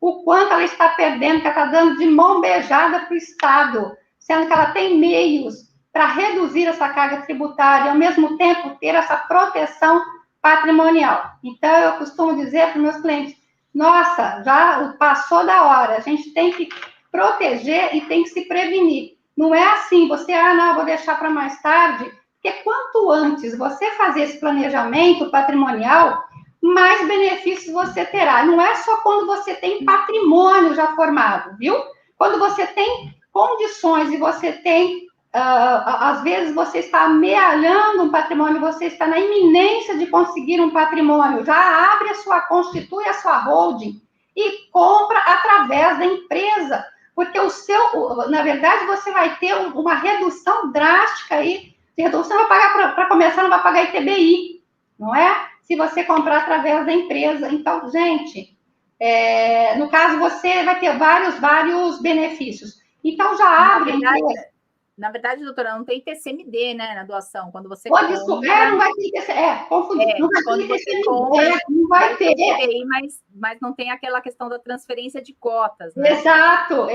o quanto ela está perdendo, que ela está dando de mão beijada para o Estado, sendo que ela tem meios para reduzir essa carga tributária e, ao mesmo tempo, ter essa proteção patrimonial. Então, eu costumo dizer para os meus clientes, nossa, já passou da hora, a gente tem que proteger e tem que se prevenir. Não é assim, não, vou deixar para mais tarde, porque quanto antes você fazer esse planejamento patrimonial, mais benefícios você terá. Não é só quando você tem patrimônio já formado, viu? Quando você tem condições e você tem, às vezes você está amealhando um patrimônio, você está na iminência de conseguir um patrimônio, já constitui a sua holding e compra através da empresa, porque na verdade, você vai ter uma redução drástica aí, você vai pagar, para começar, não vai pagar ITBI, não é? Se você comprar através da empresa. Então, gente, no caso, você vai ter vários benefícios. Então, já abre... Na verdade, doutora, não tem TCMD, né, na doação. Quando você compra... não vai ter TCMD, confundi. Não vai quando ter você compra, não vai ter. TCMD, mas não tem aquela questão da transferência de cotas, né? Exato.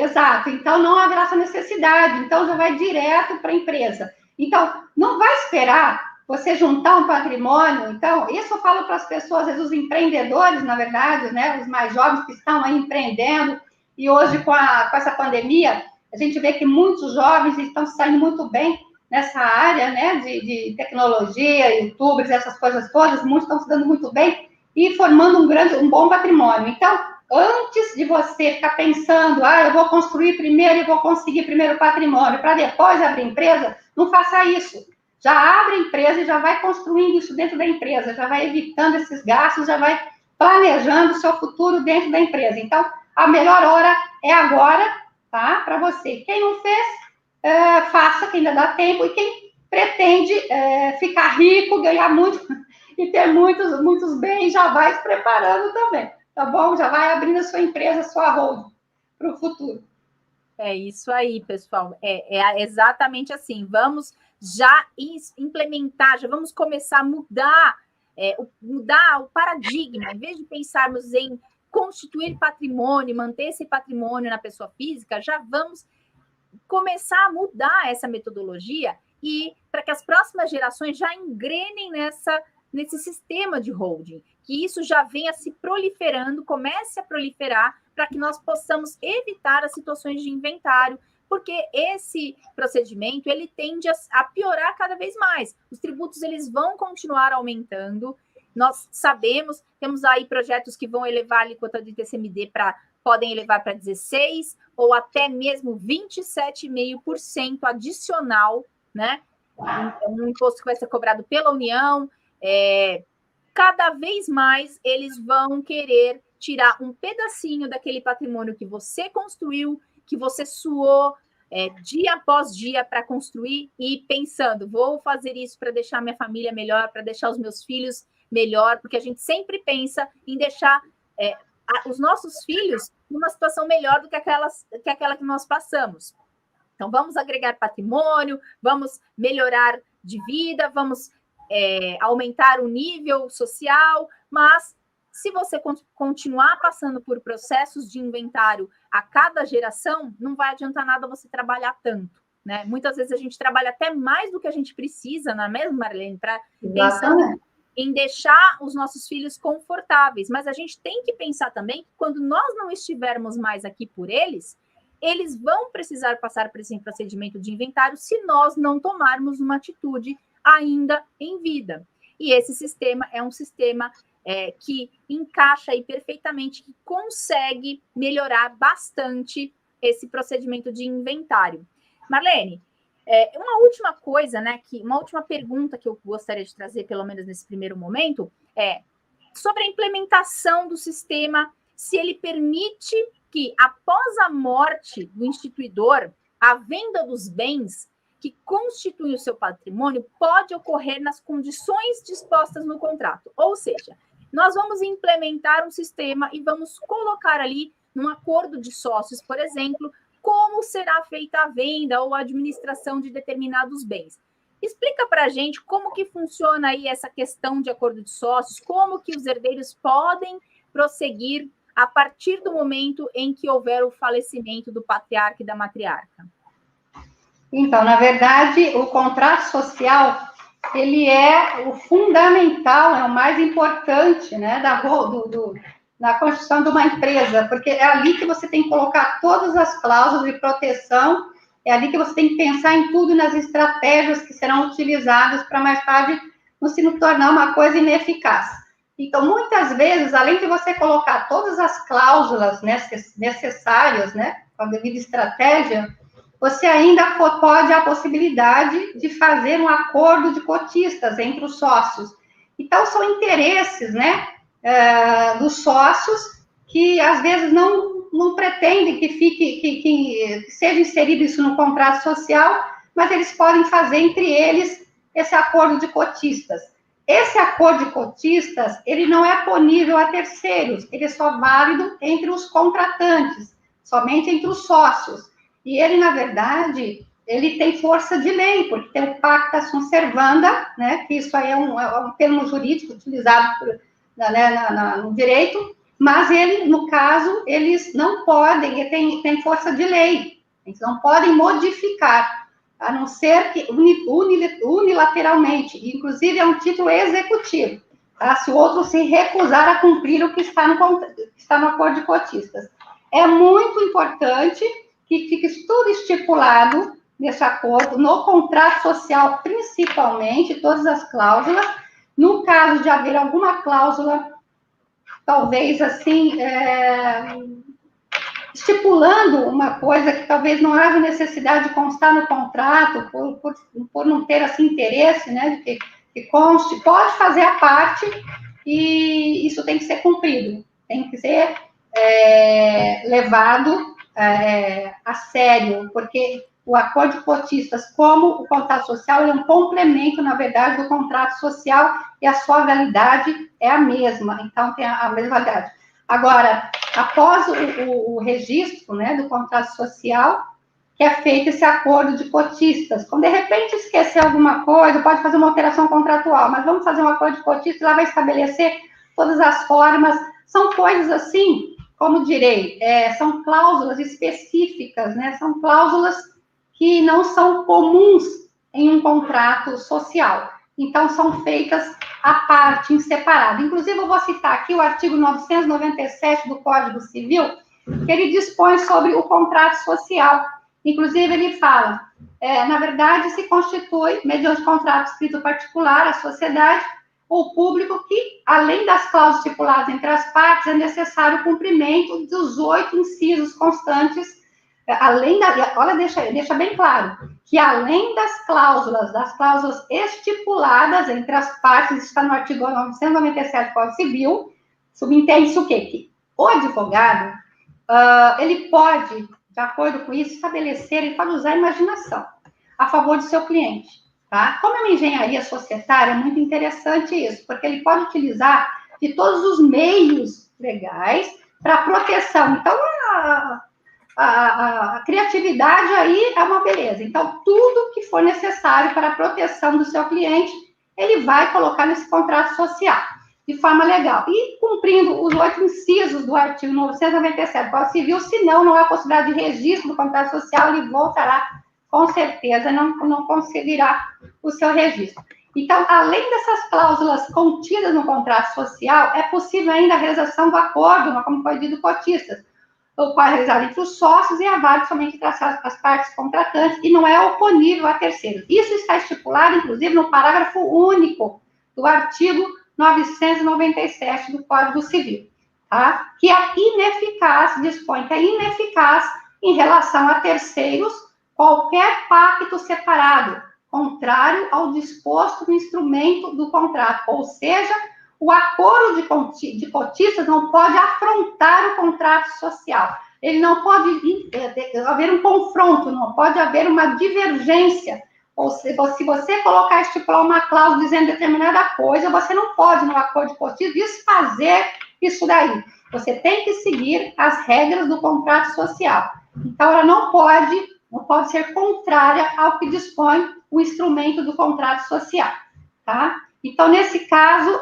Então, não haverá essa necessidade. Então, já vai direto para a empresa. Então, não vai esperar você juntar um patrimônio. Então, isso eu falo para as pessoas, às vezes os empreendedores, na verdade, né, os mais jovens que estão aí empreendendo, e hoje com essa pandemia, a gente vê que muitos jovens estão saindo muito bem nessa área, né, de tecnologia, youtubers, essas coisas todas, muitos estão se dando muito bem e formando um bom patrimônio. Então, antes de você ficar pensando, eu vou construir primeiro e vou conseguir primeiro o patrimônio, para depois abrir empresa, não faça isso. Já abre a empresa e já vai construindo isso dentro da empresa, já vai evitando esses gastos, já vai planejando o seu futuro dentro da empresa. Então, a melhor hora é agora, tá? Para você. Quem não fez, faça, que ainda dá tempo, e quem pretende ficar rico, ganhar muito e ter muitos bens, já vai se preparando também, tá bom? Já vai abrindo a sua empresa, a sua holding para o futuro. É isso aí, pessoal. É exatamente assim. Vamos já implementar, já vamos começar a mudar o paradigma. Em vez de pensarmos em constituir patrimônio, manter esse patrimônio na pessoa física, já vamos começar a mudar essa metodologia e para que as próximas gerações já engrenem nesse sistema de holding, que isso já venha se proliferando, comece a proliferar, para que nós possamos evitar as situações de inventário, porque esse procedimento ele tende a piorar cada vez mais. Os tributos eles vão continuar aumentando. Nós sabemos, temos aí projetos que vão elevar a alíquota de TCMD podem elevar para 16% ou até mesmo 27,5% adicional, né? Um imposto que vai ser cobrado pela União. Cada vez mais eles vão querer tirar um pedacinho daquele patrimônio que você construiu, que você suou dia após dia para construir e pensando, vou fazer isso para deixar minha família melhor, para deixar os meus filhos melhor, porque a gente sempre pensa em deixar os nossos filhos numa situação melhor do que aquela que nós passamos. Então, vamos agregar patrimônio, vamos melhorar de vida, vamos aumentar o nível social, mas se você continuar passando por processos de inventário a cada geração, não vai adiantar nada você trabalhar tanto, né? Muitas vezes a gente trabalha até mais do que a gente precisa, não é mesmo, Marlene? Pensando em deixar os nossos filhos confortáveis, mas a gente tem que pensar também que quando nós não estivermos mais aqui por eles vão precisar passar por esse procedimento de inventário se nós não tomarmos uma atitude ainda em vida. E esse sistema é um sistema que encaixa aí perfeitamente, que consegue melhorar bastante esse procedimento de inventário. Marlene, uma última coisa, né, uma última pergunta que eu gostaria de trazer, pelo menos nesse primeiro momento, é sobre a implementação do sistema, se ele permite que, após a morte do instituidor, a venda dos bens que constituem o seu patrimônio pode ocorrer nas condições dispostas no contrato. Ou seja, nós vamos implementar um sistema e vamos colocar ali, num acordo de sócios, por exemplo, como será feita a venda ou a administração de determinados bens. Explica para a gente como que funciona aí essa questão de acordo de sócios, como que os herdeiros podem prosseguir a partir do momento em que houver o falecimento do patriarca e da matriarca. Então, na verdade, o contrato social, ele é o fundamental, é o mais importante, né, na construção de uma empresa, porque é ali que você tem que colocar todas as cláusulas de proteção, é ali que você tem que pensar em tudo, nas estratégias que serão utilizadas para mais tarde não se tornar uma coisa ineficaz. Então, muitas vezes, além de você colocar todas as cláusulas necessárias, né, com a devida estratégia, você ainda pode a possibilidade de fazer um acordo de cotistas entre os sócios. Então, são interesses, né, dos sócios que, às vezes, não pretendem que seja inserido isso no contrato social, mas eles podem fazer entre eles esse acordo de cotistas. Esse acordo de cotistas, ele não é ponível a terceiros, ele é só válido entre os contratantes, somente entre os sócios. E ele, na verdade, ele tem força de lei, porque tem o pacta sunt servanda, né, que isso aí é um termo jurídico utilizado no direito, mas ele, no caso, eles não podem, ele tem força de lei, eles não podem modificar, a não ser que unilateralmente, inclusive é um título executivo, tá? Se o outro se recusar a cumprir o que está no acordo de cotistas. É muito importante que fique tudo estipulado nesse acordo, no contrato social, principalmente, todas as cláusulas. No caso de haver alguma cláusula, talvez assim, estipulando uma coisa que talvez não haja necessidade de constar no contrato, por não ter assim interesse, né, de que conste, pode fazer a parte e isso tem que ser cumprido, tem que ser levado a sério, porque o acordo de cotistas, como o contrato social, ele é um complemento, na verdade, do contrato social e a sua validade é a mesma, então tem a mesma validade. Agora, após o registro, né, do contrato social, que é feito esse acordo de cotistas. Quando, de repente, esquecer alguma coisa, pode fazer uma alteração contratual, mas vamos fazer um acordo de cotistas, lá vai estabelecer todas as formas. São coisas assim, como direi, são cláusulas específicas, né? São cláusulas que não são comuns em um contrato social. Então, são feitas à parte, em separado. Inclusive, eu vou citar aqui o artigo 997 do Código Civil, que ele dispõe sobre o contrato social. Inclusive, ele fala, na verdade, se constitui, mediante contrato escrito particular, a sociedade ou público que, além das cláusulas estipuladas entre as partes, é necessário o cumprimento dos 8 incisos constantes, olha, deixa bem claro, que além das cláusulas estipuladas entre as partes, está no artigo 997 do Código Civil, subentende-se o quê? Que o advogado, ele pode, de acordo com isso, estabelecer, ele pode usar a imaginação a favor do seu cliente, tá? Como é uma engenharia societária, é muito interessante isso, porque ele pode utilizar de todos os meios legais para proteção. Então, a criatividade aí é uma beleza. Então, tudo que for necessário para a proteção do seu cliente, ele vai colocar nesse contrato social, de forma legal. E cumprindo os 8 incisos do artigo 997 do Código Civil, senão não há possibilidade de registro do contrato social, ele voltará, com certeza, não conseguirá o seu registro. Então, além dessas cláusulas contidas no contrato social, é possível ainda a realização do acordo, como foi dito, cotistas, o qual é realizado entre os sócios e é válido somente entre as partes contratantes e não é oponível a terceiros. Isso está estipulado, inclusive, no parágrafo único do artigo 997 do Código Civil, tá? Que é ineficaz, dispõe que é ineficaz em relação a terceiros qualquer pacto separado, contrário ao disposto no instrumento do contrato, ou seja, o acordo de cotistas não pode afrontar o contrato social. Ele não pode haver um confronto, não pode haver uma divergência. Ou se você estipular uma cláusula dizendo determinada coisa, você não pode, no acordo de cotistas, desfazer isso daí. Você tem que seguir as regras do contrato social. Então, ela não pode ser contrária ao que dispõe o instrumento do contrato social, tá? Então, nesse caso,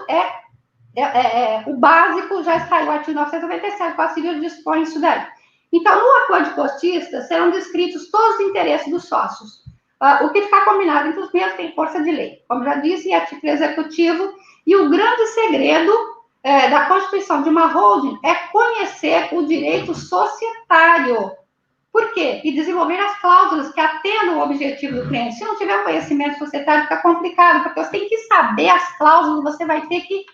o básico já está aí, o artigo 997 do Código Civil dispõe isso daí. Então, no acordo de cotistas, serão descritos todos os interesses dos sócios. O que ficar combinado entre os mesmos tem força de lei. Como já disse, é título executivo. E o grande segredo da constituição de uma holding é conhecer o direito societário. Por quê? E desenvolver as cláusulas que atendam o objetivo do cliente. Se não tiver conhecimento societário, fica complicado, porque você tem que saber as cláusulas, você vai ter que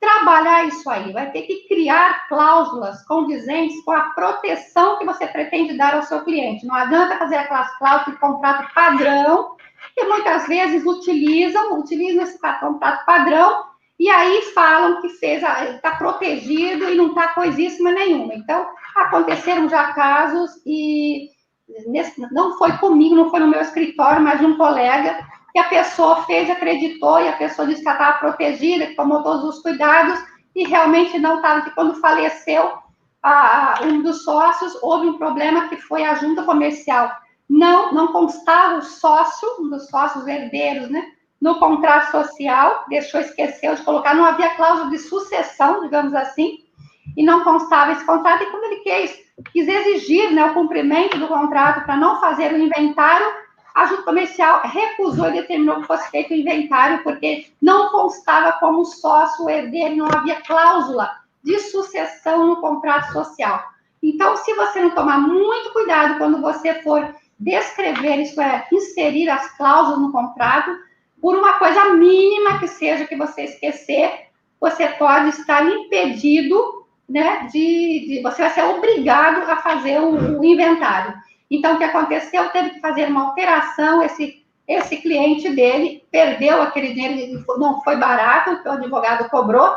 trabalhar isso aí, vai ter que criar cláusulas condizentes com a proteção que você pretende dar ao seu cliente. Não adianta fazer aquelas cláusulas de contrato padrão, que muitas vezes utilizam esse contrato padrão, e aí falam que está protegido e não está coisíssima nenhuma. Então, aconteceram já casos, e não foi comigo, não foi no meu escritório, mas de um colega, que a pessoa acreditou, e a pessoa disse que ela estava protegida, que tomou todos os cuidados, e realmente não estava, que quando faleceu um dos sócios, houve um problema que foi a junta comercial. Não constava o sócio, um dos sócios herdeiros, né, no contrato social, esqueceu de colocar, não havia cláusula de sucessão, digamos assim, e não constava esse contrato, e quando ele quis exigir, né, o cumprimento do contrato para não fazer o inventário, a junta comercial recusou e determinou que fosse feito o inventário, porque não constava como sócio herdeiro, não havia cláusula de sucessão no contrato social. Então, se você não tomar muito cuidado quando você for descrever, isso é, inserir as cláusulas no contrato, por uma coisa mínima que seja que você esquecer, você pode estar impedido, né, você vai ser obrigado a fazer o inventário. Então, o que aconteceu? Teve que fazer uma alteração, esse cliente dele perdeu aquele dinheiro, não foi barato o que o advogado cobrou,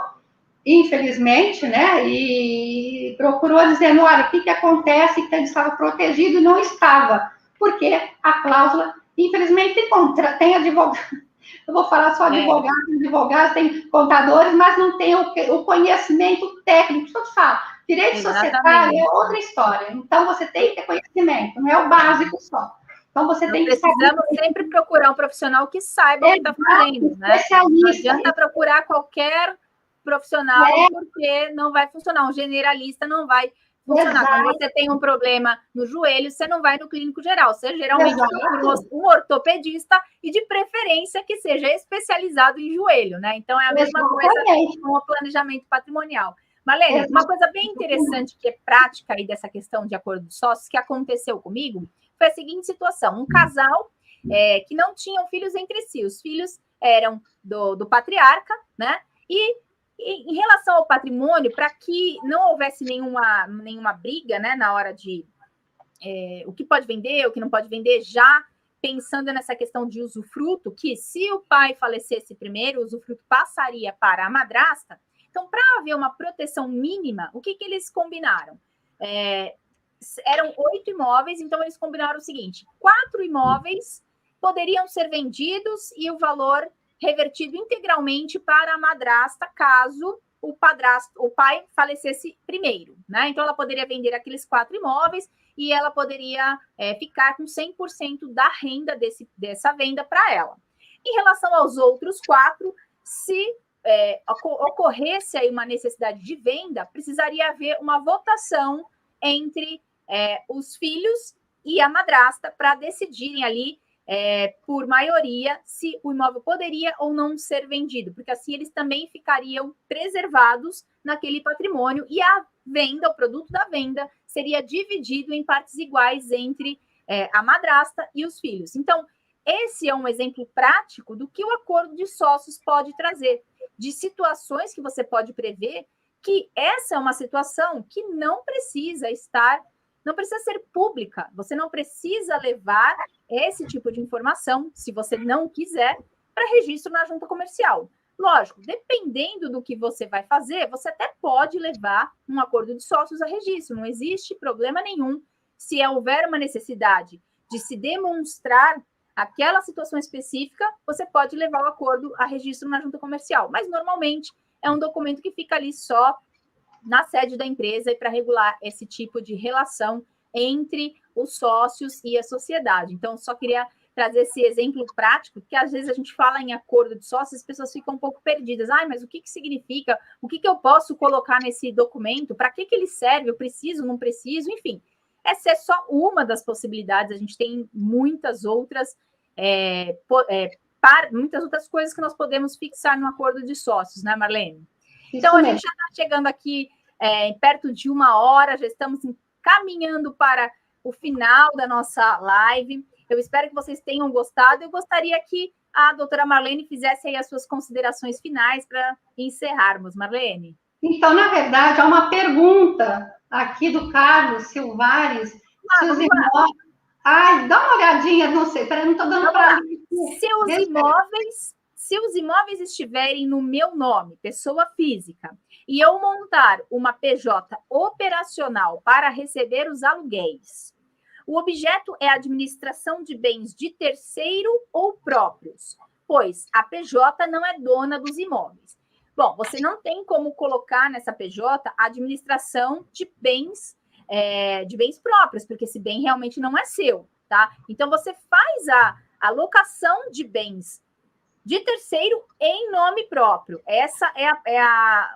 infelizmente, né, e procurou dizendo, olha, o que acontece, que ele estava protegido e não estava, porque a cláusula, infelizmente, tem advogado, eu vou falar só advogados, tem contadores, mas não tem o conhecimento técnico, isso eu te falo, direito societário é outra história, então você tem que ter conhecimento, não é o básico só. Então, você tem que saber. Precisamos sempre procurar um profissional que saiba o que está fazendo, né? Não adianta procurar qualquer profissional, porque não vai funcionar. Um generalista não vai funcionar. Exato. Quando você tem um problema no joelho, você não vai no clínico geral. Você geralmente procura um ortopedista e, de preferência, que seja especializado em joelho, né? Então, é a mesma coisa com o planejamento patrimonial. Marlene, uma coisa bem interessante que é prática aí dessa questão de acordo de sócios que aconteceu comigo foi a seguinte situação: um casal que não tinham filhos entre si, os filhos eram do patriarca, né? E em relação ao patrimônio, para que não houvesse nenhuma briga, né, na hora de o que pode vender, o que não pode vender, já pensando nessa questão de usufruto, que se o pai falecesse primeiro, o usufruto passaria para a madrasta. Então, para haver uma proteção mínima, o que eles combinaram? Eram 8 imóveis, então eles combinaram o seguinte: 4 imóveis poderiam ser vendidos e o valor revertido integralmente para a madrasta, caso o pai falecesse primeiro, né? Então, ela poderia vender aqueles 4 imóveis e ela poderia ficar com 100% da renda dessa venda para ela. Em relação aos outros 4, se ocorresse aí uma necessidade de venda, precisaria haver uma votação entre os filhos e a madrasta para decidirem ali por maioria se o imóvel poderia ou não ser vendido, porque assim eles também ficariam preservados naquele patrimônio e a venda, o produto da venda, seria dividido em partes iguais entre a madrasta e os filhos. Então, esse é um exemplo prático do que o acordo de sócios pode trazer, de situações que você pode prever, que essa é uma situação que não precisa ser pública, você não precisa levar esse tipo de informação, se você não quiser, para registro na junta comercial. Lógico, dependendo do que você vai fazer, você até pode levar um acordo de sócios a registro, não existe problema nenhum. Se houver uma necessidade de se demonstrar aquela situação específica, você pode levar o acordo a registro na junta comercial, mas normalmente é um documento que fica ali só na sede da empresa e para regular esse tipo de relação entre os sócios e a sociedade. Então, só queria trazer esse exemplo prático, porque às vezes a gente fala em acordo de sócios, as pessoas ficam um pouco perdidas. Mas o que significa? O que eu posso colocar nesse documento? Para que ele serve? Eu preciso, não preciso? Enfim, essa é só uma das possibilidades. A gente tem muitas outras muitas outras coisas que nós podemos fixar no acordo de sócios, né, Marlene? Então, a gente já está chegando aqui perto de 1 hora, já estamos caminhando para o final da nossa live. Eu espero que vocês tenham gostado. Eu gostaria que a doutora Marlene fizesse aí as suas considerações finais para encerrarmos. Marlene? Então, na verdade, há uma pergunta aqui do Carlos Silvares. Dá uma olhadinha, não sei, não estou dando para... Se os imóveis estiverem no meu nome, pessoa física, e eu montar uma PJ operacional para receber os aluguéis, o objeto é a administração de bens de terceiro ou próprios, pois a PJ não é dona dos imóveis. Bom, você não tem como colocar nessa PJ a administração de bens próprios, porque esse bem realmente não é seu, tá? Então, você faz a alocação de bens de terceiro em nome próprio. Essa é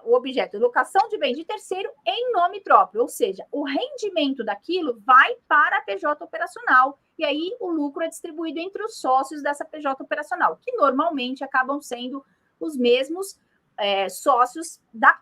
o objeto, locação de bens de terceiro em nome próprio, ou seja, o rendimento daquilo vai para a PJ operacional, e aí o lucro é distribuído entre os sócios dessa PJ operacional, que normalmente acabam sendo os mesmos sócios da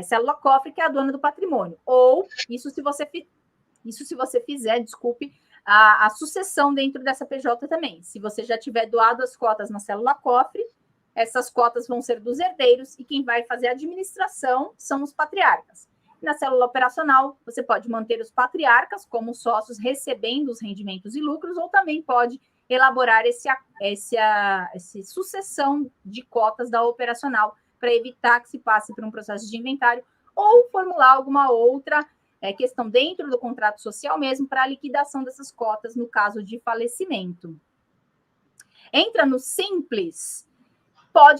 célula cofre, que é a dona do patrimônio. Ou, isso se você fizer, desculpe, a sucessão dentro dessa PJ também. Se você já tiver doado as cotas na célula cofre, essas cotas vão ser dos herdeiros e quem vai fazer a administração são os patriarcas. Na célula operacional, você pode manter os patriarcas como sócios recebendo os rendimentos e lucros, ou também pode elaborar essa sucessão de cotas da operacional para evitar que se passe por um processo de inventário ou formular alguma outra questão dentro do contrato social mesmo para a liquidação dessas cotas no caso de falecimento. Entra no simples,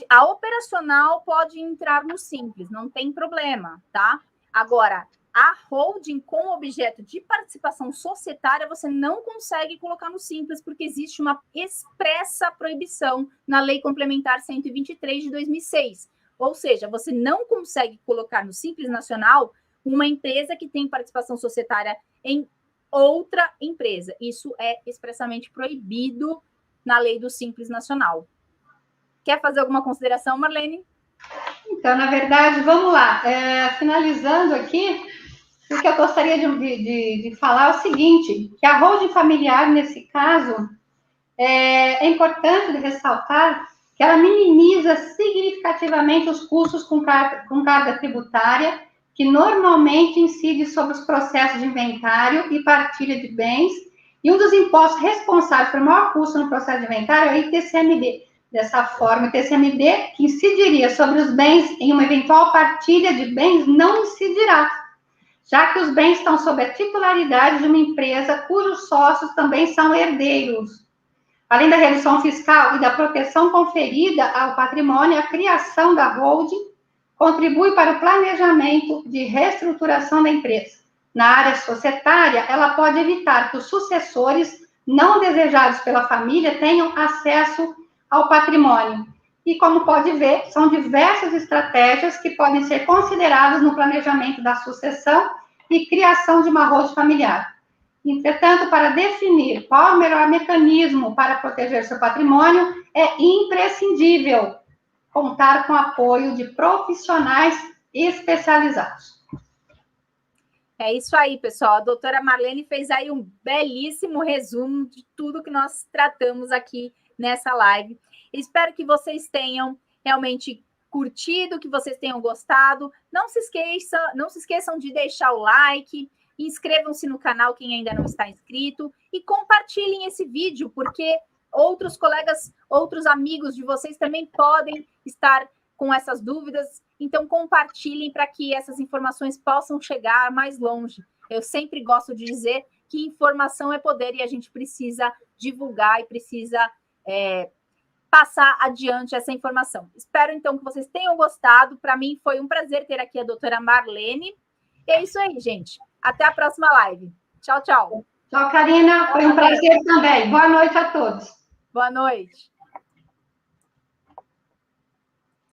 a operacional pode entrar no simples, não tem problema, tá? Agora, a holding com objeto de participação societária você não consegue colocar no simples, porque existe uma expressa proibição na Lei Complementar 123 de 2006. Ou seja, você não consegue colocar no Simples Nacional uma empresa que tem participação societária em outra empresa. Isso é expressamente proibido na lei do Simples Nacional. Quer fazer alguma consideração, Marlene? Então, na verdade, vamos lá. Finalizando aqui, o que eu gostaria de falar é o seguinte, que a holding familiar, nesse caso, é importante ressaltar que ela minimiza significativamente os custos com carga tributária, que normalmente incide sobre os processos de inventário e partilha de bens, e um dos impostos responsáveis pelo maior custo no processo de inventário é o ITCMD. Dessa forma, o ITCMD, que incidiria sobre os bens em uma eventual partilha de bens, não incidirá, já que os bens estão sob a titularidade de uma empresa cujos sócios também são herdeiros. Além da redução fiscal e da proteção conferida ao patrimônio, a criação da holding contribui para o planejamento de reestruturação da empresa. Na área societária, ela pode evitar que os sucessores não desejados pela família tenham acesso ao patrimônio. E, como pode ver, são diversas estratégias que podem ser consideradas no planejamento da sucessão e criação de uma holding familiar. Entretanto, para definir qual é o melhor mecanismo para proteger seu patrimônio, é imprescindível contar com o apoio de profissionais especializados. É isso aí, pessoal. A doutora Marlene fez aí um belíssimo resumo de tudo que nós tratamos aqui nessa live. Espero que vocês tenham realmente curtido, que vocês tenham gostado. Não se esqueçam de deixar o like, inscrevam-se no canal quem ainda não está inscrito e compartilhem esse vídeo, porque outros colegas, outros amigos de vocês também podem estar com essas dúvidas. Então, compartilhem para que essas informações possam chegar mais longe. Eu sempre gosto de dizer que informação é poder e a gente precisa divulgar e precisa passar adiante essa informação. Espero, então, que vocês tenham gostado. Para mim, foi um prazer ter aqui a doutora Marlene. E é isso aí, gente. Até a próxima live. Tchau, tchau. Tchau, Karina. Foi um prazer também. Boa noite a todos. Boa noite.